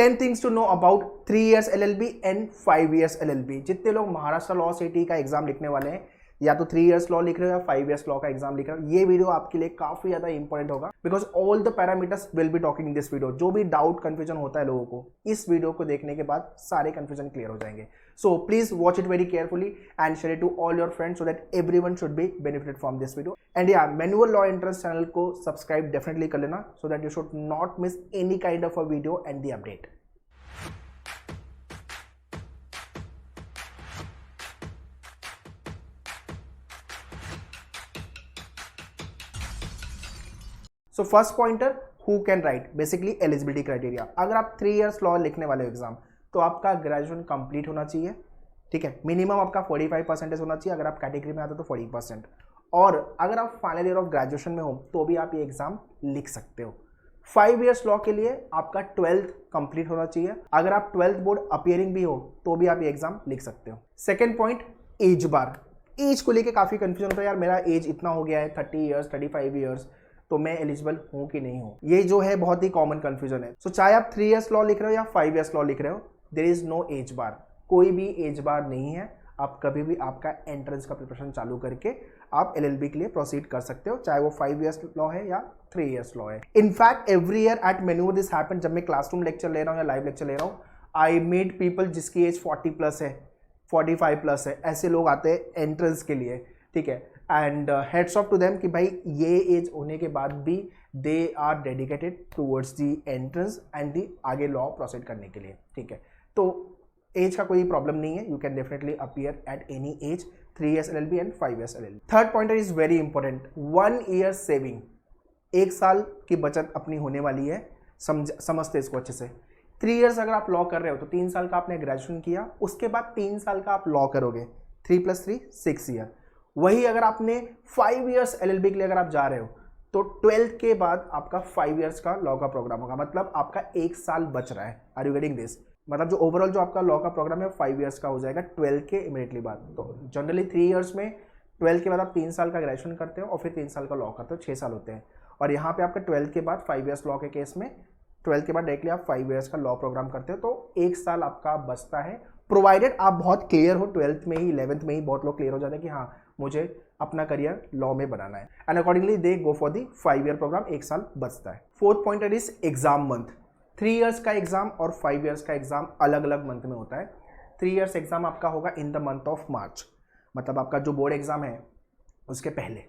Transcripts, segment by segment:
10 things to know about 3 years LLB and 5 years LLB। जितने लोग Maharashtra law CET का exam लिखने वाले हैं, या तो 3 years लॉ लिख रहे हो या 5 years लॉ का एग्जाम लिख रहे हो, ये वीडियो आपके लिए काफी ज्यादा इंपॉर्टेंट होगा, because all the parameters will be talking in this video. जो भी डाउट कंफ्यूजन होता है लोगों को, इस वीडियो को देखने के बाद सारे कंफ्यूजन क्लियर हो जाएंगे। So please watch it very carefully and share it to all your friends so that everyone should be benefited from this video. And या मैनुअल लॉ एंट्रेंस चैनल को सब्सक्राइब डेफिनेटली कर लेना so that you should not miss any kind of a video and the update. So first pointer, who can write, basically eligibility criteria. अगर आप 3 years law लिखने वाले हो exam, तो आपका ग्रेजुएशन कंप्लीट होना चाहिए, ठीक है। मिनिमम आपका 45% होना चाहिए, अगर आप कैटेगरी में आते हो तो 40%। और अगर आप फाइनल ईयर ऑफ ग्रेजुएशन में हो तो भी आप ये एग्जाम लिख सकते हो। 5 years लॉ के लिए आपका 12th कंप्लीट होना चाहिए, अगर आप 12th बोर्ड अपियरिंग भी हो तो भी आप ये एग्जाम लिख सकते हो। सेकेंड पॉइंट, एज बार। एज को लेके काफी कंफ्यूजन होता है, यार मेरा एज इतना हो गया है 30 years 35 years, तो मैं एलिजिबल हूं कि नहीं हूं। ये जो है बहुत ही कॉमन कंफ्यूजन है। सो चाहे आप 3 years लॉ लिख रहे हो या 5 years लॉ लिख रहे हो, देयर इज नो एज बार, कोई भी एज बार नहीं है। आप कभी भी आपका एंट्रेंस का प्रिपरेशन चालू करके आप एलएलबी के लिए प्रोसीड कर सकते हो, चाहे वो 5 years लॉ है या 3 years लॉ है। इनफैक्ट एवरी ईयर एट मेन्यूर दिस हैपन, जब मैं क्लासरूम लेक्चर ले रहा हूँ या लाइव लेक्चर ले रहा हूँ, आई मीट पीपल जिसकी एज 40+ है, 45+ है, ऐसे लोग आते हैं एंट्रेंस के लिए, ठीक है। And heads off to them कि भाई ये एज होने के बाद भी they are dedicated towards the entrance and the आगे लॉ प्रोसीड करने के लिए, ठीक है। तो एज का कोई प्रॉब्लम नहीं है, you can definitely appear at any as, 3 years LLB and 5 years LLB। Third pointer is very important, 1 year saving. 1 साल की बचत अपनी होने वाली है, समझते इसको अच्छे से। 3 years अगर आप लॉ कर रहे हो तो 3 साल का आपने ग्रेजुएशन किया, उसके बाद 3 साल का आप लॉ करोगे, 3 + 3 6 year। वही अगर आपने 5 years LLB के लिए अगर आप जा रहे हो तो 12th के बाद आपका 5 years का लॉ का प्रोग्राम होगा, मतलब आपका 1 साल बच रहा है। Are you getting this? मतलब जो ओवरऑल जो आपका लॉ का प्रोग्राम है 5 years का हो जाएगा 12th के इमीडिएटली बाद। तो जनरली 3 years में 12th के बाद आप 3 साल का ग्रेजुएशन करते हो और फिर 3 साल का लॉ करते हो, 6 साल होते हैं। और यहाँ पे आपका 12th के बाद 5 years लॉ के केस में 12th के बाद डायरेक्टली आप 5 years का लॉ प्रोग्राम करते हो, तो 1 साल आपका बचता है, प्रोवाइडेड आप बहुत क्लियर हो 12th में ही, 11th में ही बहुत लोग क्लियर हो जाते हैं कि हाँ मुझे अपना करियर लॉ में बनाना है, and accordingly they go for the 5 year program, 1 साल बचता है। Fourth pointer is exam month. 3 years का एग्जाम और 5 years का एग्जाम अलग अलग मंथ में होता है। 3 years एग्जाम आपका होगा in the month of March, मतलब आपका जो बोर्ड एग्जाम है उसके पहले,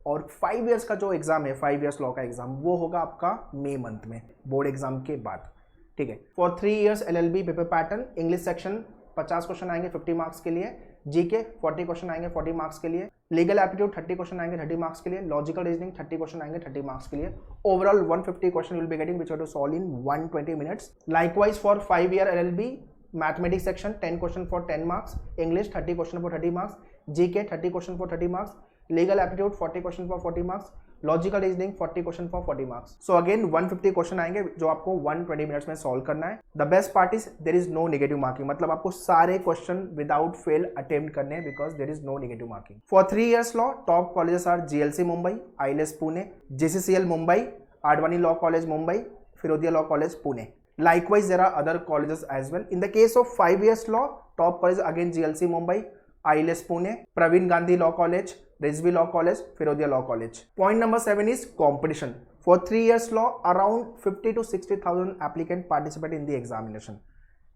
और 5 years का जो एग्जाम है 5 years लॉ का एग्जाम वो होगा आपका मई मंथ में, बोर्ड एग्जाम के बाद, ठीक है। For 3 years LLB paper pattern, English section 50 question आएंगे 50 मार्क्स के लिए, जीके 40 क्वेश्चन आएंगे 40 मार्क्स के लिए, लीगल एप्टीट्यूड 30 क्वेश्चन आएंगे 30 मार्क्स के लिए, लॉजिकल रीजनिंग 30 क्वेश्चन आएंगे 30 मार्क्स के लिए, overall 150 question will be getting which are to solve in 120 minutes। Likewise for 5 year LLB, mathematics section 10 question for 10 marks, English 30 question for 30 marks, GK 30 question for 30 marks, legal aptitude 40 question for 40 marks, logical reasoning 40 question for 40 marks. So again 150 question आएंगे जो आपको 120 minutes में solve करना है। The best part is there is no negative marking, मतलब आपको सारे question without fail attempt करने हैं, because there is no negative marking. For 3 years law, top colleges are GLC Mumbai, ILS Pune, JCCL Mumbai, Advani law college Mumbai, Firodia law college Pune. Likewise, there are other colleges as well. In the case of 5 years law, top college again GLC Mumbai, ILS Pune, Praveen Gandhi Law College, Rizvi Law College, Firodia Law College. Point number 7 is competition. For 3 years law, around 50 to 60,000 applicants participate in the examination.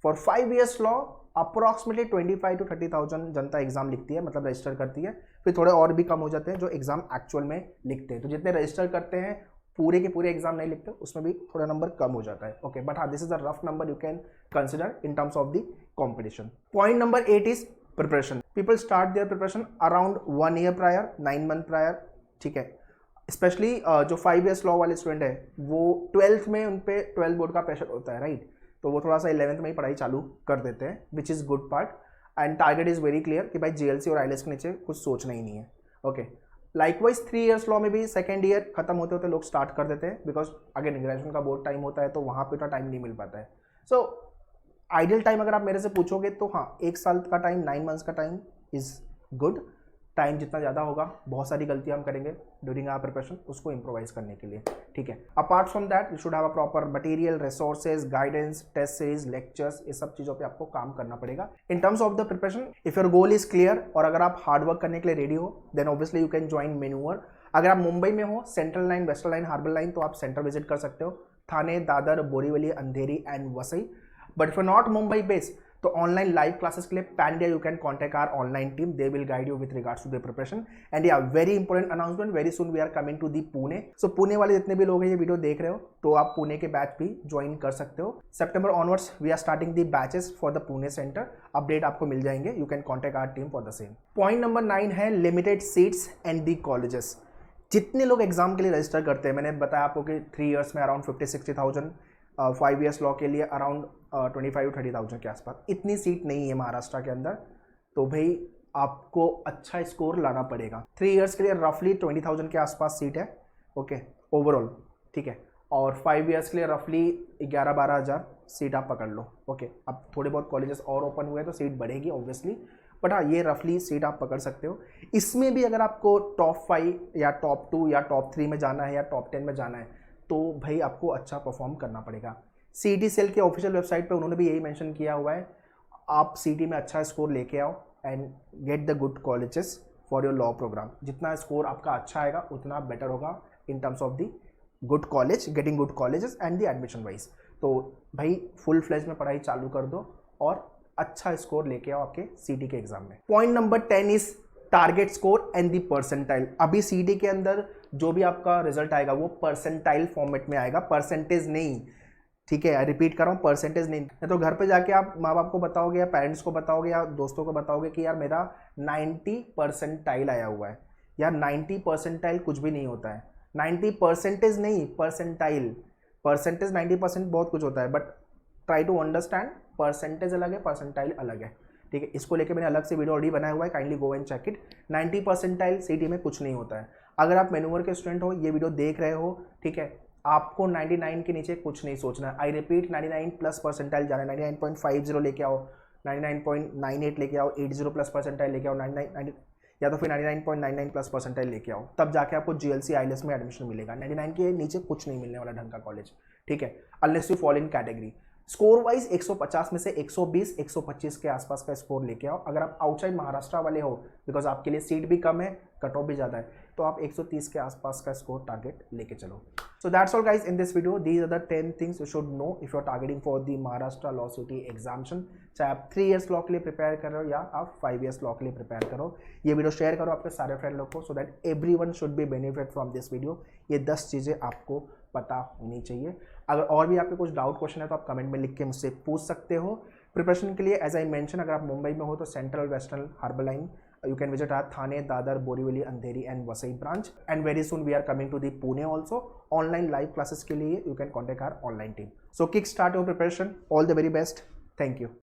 For 5 years law, approximately 25 to 30,000 Janata exam लिखती है, मतलब register करती है, फिर थोड़े और भी कम हो जाते हैं जो एग्जाम एक्चुअल में लिखते हैं। तो जितने रजिस्टर करते हैं पूरे के पूरे एग्जाम नहीं लिखते, उसमें भी थोड़ा नंबर कम हो जाता है, ओके। बट हाँ, this is a rough number you can consider in terms of the competition. Point number 8 is preparation. People start their preparation around 1 year prior, 9 month prior, ठीक है। स्पेशली जो 5 years लॉ वाले student है वो 12th में उन पे 12 board का प्रेशर होता है, राइट, तो वो थोड़ा सा 11th में ही पढ़ाई चालू कर देते हैं, which is good part, and target is very clear कि भाई GLC और ILS के नीचे कुछ सोचना ही नहीं है, ओके। लाइकवाइज 3 years लॉ में भी सेकेंड ईयर खत्म होते होते लोग स्टार्ट कर देते हैं, बिकॉज अगेन ग्रेजुएशन का बोर्ड टाइम होता है तो वहाँ पे इतना टाइम नहीं मिल पाता है। सो आइडियल टाइम अगर आप मेरे से पूछोगे तो हाँ, 1 साल का टाइम, 9 months का टाइम इज गुड, टाइम जितना ज़्यादा होगा बहुत सारी गलतियां हम करेंगे ड्यूरिंग आवर प्रिपरेशन, उसको इम्प्रोवाइज करने के लिए, ठीक है। Apart from that you should have a proper material, resources, guidance, test series, lectures, ये सब चीज़ों पे आपको काम करना पड़ेगा in terms of the preparation. If your goal is clear और अगर आप हार्ड वर्क करने के लिए रेडी हो then obviously you can join मेन्यूअर। अगर आप मुंबई में हो, central line, western line, harbour line, तो आप सेंटर विजिट कर सकते हो, Thane, Dadar, Borivali, Andheri and Vasai. But if you not Mumbai based तो ऑनलाइन लाइव क्लासेस के लिए pan India you can contact our online team, they will guide you with regards to the preparation. And yeah very important announcement, very soon we are coming to the Pune. So Pune वाले जितने भी लोग हैं ये video देख रहे हो तो आप पुणे के बैच भी ज्वाइन कर सकते हो। September onwards we are starting the batches for the Pune centre, update आपको मिल जाएंगे, you can contact our team for the same. Point number 9 है limited seats and the colleges. जितने लोग एग्जाम के लिए रजिस्टर करते हैं, मैंने बताया आपको कि 3 ईयर्स में अराउंड 50-60,000, 5 ईयर्स लॉ के लिए अराउंड 25-30,000 के आसपास, इतनी सीट नहीं है महाराष्ट्र के अंदर, तो भाई आपको अच्छा स्कोर लाना पड़ेगा। 3 ईयर्स के लिए रफली 20,000 के आसपास सीट है, ओके ओवरऑल, ठीक है। और 5 ईयर्स के लिए रफली 11-12 हज़ार सीट आप पकड़ लो, ओके। अब थोड़े बहुत कॉलेजेस और ओपन हुए तो सीट बढ़ेगी ऑब्वियसली, बट हाँ ये रफली सीट आप पकड़ सकते हो। इसमें भी अगर आपको टॉप 5 या टॉप 2 या टॉप 3 में जाना है या टॉप 10 में जाना है तो भाई आपको अच्छा परफॉर्म करना पड़ेगा। सीटी सेल के ऑफिशियल वेबसाइट पे उन्होंने भी यही मेंशन किया हुआ है, आप सीटी में अच्छा स्कोर लेके आओ and get the good colleges for your law program. जितना स्कोर आपका अच्छा आएगा उतना बेटर होगा in terms of the good college, getting good colleges and the admission wise. तो भाई फुल फ्लेज में पढ़ाई चालू कर दो और अच्छा स्कोर लेके आओ आपके सीटी के एग्जाम में। Point number 10 is target score and the percentile. अभी सीटी के अंदर जो भी आपका रिजल्ट आएगा वो परसेंटाइल फॉर्मेट में आएगा, परसेंटेज नहीं, ठीक है। रिपीट कर रहा हूँ, परसेंटेज नहीं तो घर पे जाके आप माँ बाप को बताओगे या पेरेंट्स को बताओगे या दोस्तों को बताओगे कि यार मेरा 90 परसेंटाइल आया हुआ है। यार 90 परसेंटाइल कुछ भी नहीं होता है, 90 परसेंटेज नहीं, परसेंटाइल। परसेंटेज 90% बहुत कुछ होता है, but try to understand, percentage अलग है, परसेंटाइल अलग है, ठीक है। इसको लेके मैंने अलग से वीडियो ऑलरेडी बनाया हुआ है, kindly go and check it. 90 percentile CET में कुछ नहीं होता है। अगर आप मेन्यूअर के स्टूडेंट हो, ये वीडियो देख रहे हो, ठीक है, आपको 99 के नीचे कुछ नहीं सोचना है। आई रिपीट, 99 प्लस परसेंटाइल जाना है, 99.50 लेके आओ, 99.98 लेके आओ, 80 प्लस परसेंटाइल लेके आओ, 99 या तो फिर 99.99 प्लस परसेंटाइल लेके आओ, तब जाके आपको GLC IELTS में एडमिशन मिलेगा। 99 के नीचे कुछ नहीं मिलने वाला ढंग का कॉलेज, ठीक है, unless you fall in category. Score wise 150 में से 120-125 के आसपास का स्कोर लेके आओ। अगर आप आउटसाइड महाराष्ट्र वाले हो, बिकॉज आपके लिए सीट भी कम है, कट ऑफ भी ज़्यादा है, तो आप 130 के आसपास का स्कोर टारगेट लेके चलो। So that's all guys in this video. These are the 10 things you should know if you are targeting for the Maharashtra law CET examination. चाहे आप 3 ईयर्स लॉ के लिए प्रिपेयर कर रहे हो या आप 5 ईयर्स लॉ के लिए प्रिपेयर करो। ये वीडियो शेयर करो आपके सारे फ्रेंड लोग को, सो that everyone should B benefit from this video. ये 10 चीज़ें आपको पता होनी चाहिए। अगर और भी आपके कुछ डाउट क्वेश्चन है तो आप कमेंट में लिख के मुझसे पूछ सकते हो। प्रिपरेशन के लिए एज आई मेंशन, अगर आप मुंबई में हो तो central, western, harbour line, you can visit our Thane, Dadar, Borivali, Andheri and Vasai branch, and very soon we are coming to the Pune also. Online live classes के लिए you can contact our online team. So kick start your preparation. All the very best. Thank you.